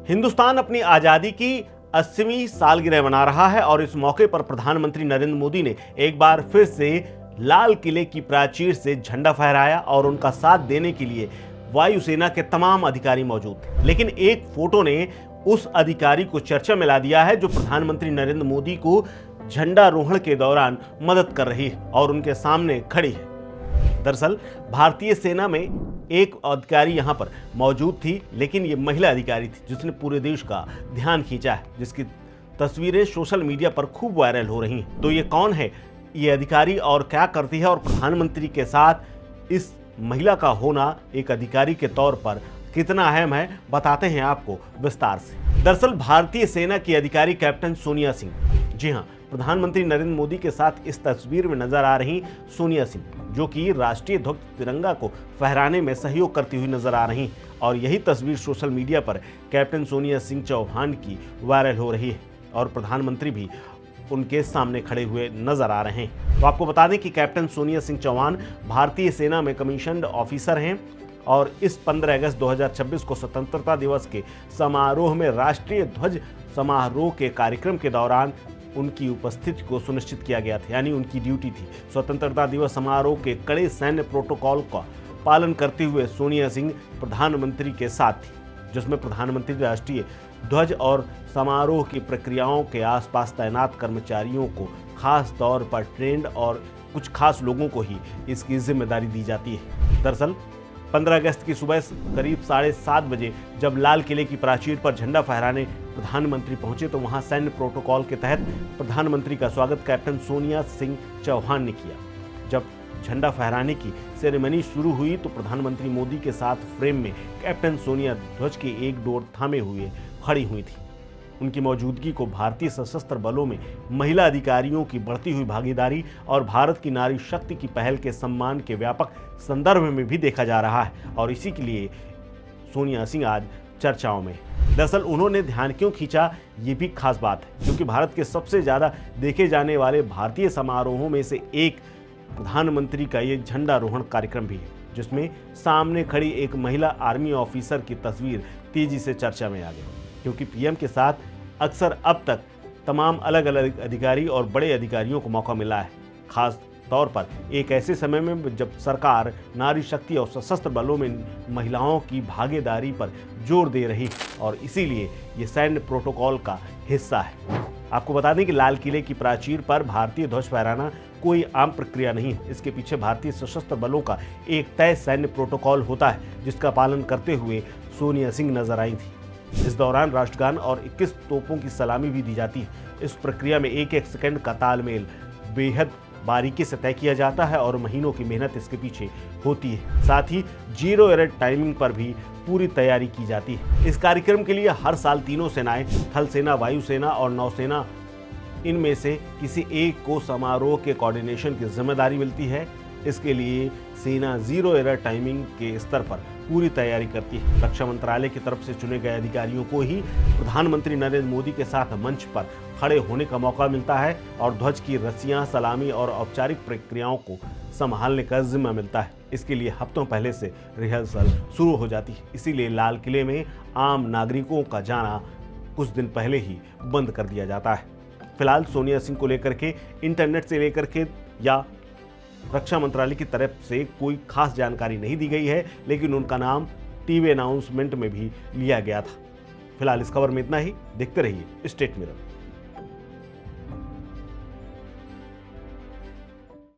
हिंदुस्तान अपनी आजादी की 80वीं सालगिरह मना रहा है और इस मौके पर प्रधानमंत्री नरेंद्र मोदी ने एक बार फिर से लाल किले की प्राचीर से झंडा फहराया और उनका साथ देने के लिए वायुसेना के तमाम अधिकारी मौजूद थे। लेकिन एक फोटो ने उस अधिकारी को चर्चा में ला दिया है जो प्रधानमंत्री नरेंद्र मोदी को झंडारोहण के दौरान मदद कर रही है और उनके सामने खड़ी है। दरअसल भारतीय सेना में एक अधिकारी यहां पर मौजूद थी, लेकिन ये महिला अधिकारी थी जिसने पूरे देश का ध्यान खींचा है, जिसकी तस्वीरें सोशल मीडिया पर खूब वायरल हो रही हैं। तो ये कौन है ये अधिकारी और क्या करती है और प्रधानमंत्री के साथ इस महिला का होना एक अधिकारी के तौर पर कितना अहम है, बताते हैं आपको विस्तार से। दरअसल भारतीय सेना की अधिकारी कैप्टन सोनिया सिंह, जी हाँ, प्रधानमंत्री नरेंद्र मोदी के साथ इस तस्वीर में नजर आ रही सोनिया सिंह, जो कि राष्ट्रीय ध्वज तिरंगा को फहराने में सहयोग करती हुई नजर आ रही और यही तस्वीर सोशल मीडिया पर कैप्टन सोनिया सिंह चौहान की वायरल हो रही है और प्रधानमंत्री भी उनके सामने खड़े हुए नजर आ रहे हैं। तो आपको बता दें कि कैप्टन सोनिया सिंह चौहान भारतीय सेना में कमीशन्ड ऑफिसर हैं और इस 15 अगस्त 2026 को स्वतंत्रता दिवस के समारोह में राष्ट्रीय ध्वज समारोह के कार्यक्रम के दौरान उनकी उपस्थिति को सुनिश्चित किया गया था, यानी उनकी ड्यूटी थी। स्वतंत्रता दिवस समारोह के कड़े सैन्य प्रोटोकॉल का पालन करते हुए सोनिया सिंह प्रधानमंत्री के साथ थी, जिसमें प्रधानमंत्री राष्ट्रीय ध्वज और समारोह की प्रक्रियाओं के आसपास तैनात कर्मचारियों को खास तौर पर ट्रेंड और कुछ खास लोगों को ही इसकी जिम्मेदारी दी जाती है। दरअसल 15 अगस्त की सुबह करीब 7:30 बजे जब लाल किले की प्राचीर पर झंडा फहराने प्रधानमंत्री पहुंचे तो वहां सैन्य प्रोटोकॉल के तहत प्रधानमंत्री का स्वागत कैप्टन सोनिया सिंह चौहान ने किया। जब झंडा फहराने की सेरेमनी शुरू हुई तो प्रधानमंत्री मोदी के साथ फ्रेम में कैप्टन सोनिया ध्वज की एक डोर थामे हुए खड़ी हुई थी। उनकी मौजूदगी को भारतीय सशस्त्र बलों में महिला अधिकारियों की बढ़ती हुई भागीदारी और भारत की नारी शक्ति की पहल के सम्मान के व्यापक संदर्भ में भी देखा जा रहा है और इसी के लिए सोनिया सिंह आज चर्चाओं में। दरअसल उन्होंने ध्यान क्यों खींचा, ये भी खास बात है, क्योंकि भारत के सबसे ज्यादा देखे जाने वाले भारतीय समारोहों में से एक प्रधानमंत्री का ये झंडारोहण कार्यक्रम भी है, जिसमें सामने खड़ी एक महिला आर्मी ऑफिसर की तस्वीर तेजी से चर्चा में आ गई, क्योंकि पीएम के साथ अक्सर अब तक तमाम अलग अलग अधिकारी और बड़े अधिकारियों को मौका मिला है, खास तौर पर एक ऐसे समय में जब सरकार नारी शक्ति और सशस्त्र बलों में महिलाओं की भागीदारी पर जोर दे रही और इसीलिए ये सैन्य प्रोटोकॉल का हिस्सा है। आपको बता दें कि लाल किले की प्राचीर पर भारतीय ध्वज फहराना कोई आम प्रक्रिया नहीं है। इसके पीछे भारतीय सशस्त्र बलों का एक तय सैन्य प्रोटोकॉल होता है, जिसका पालन करते हुए सोनिया सिंह नजर आई थी। इस दौरान राष्ट्रगान और 21 तोपों की सलामी भी दी जाती है। इस प्रक्रिया में एक एक सेकंड का तालमेल बेहद बारीकी से तय किया जाता है और महीनों की मेहनत इसके पीछे होती है। साथ ही 0 एरर टाइमिंग पर भी पूरी तैयारी की जाती है। इस कार्यक्रम के लिए हर साल तीनों सेनाएं, थल सेना, वायुसेना और नौसेना, इनमें से किसी एक को समारोह के कोऑर्डिनेशन की जिम्मेदारी मिलती है। इसके लिए सेना 0 एरर टाइमिंग के स्तर पर पूरी तैयारी करती है। रक्षा मंत्रालय की तरफ से चुने गए अधिकारियों को ही प्रधानमंत्री नरेंद्र मोदी के साथ मंच पर खड़े होने का मौका मिलता है और ध्वज की रस्सियां, सलामी और औपचारिक प्रक्रियाओं को संभालने का जिम्मा मिलता है। इसके लिए हफ्तों पहले से रिहर्सल शुरू हो जाती है। इसीलिए लाल किले में आम नागरिकों का जाना कुछ दिन पहले ही बंद कर दिया जाता है। फिलहाल सोनिया सिंह को लेकर के इंटरनेट से लेकर के या रक्षा मंत्रालय की तरफ से कोई खास जानकारी नहीं दी गई है, लेकिन उनका नाम टीवी अनाउंसमेंट में भी लिया गया था। फिलहाल इस खबर में इतना ही। देखते रहिए स्टेट मिरर।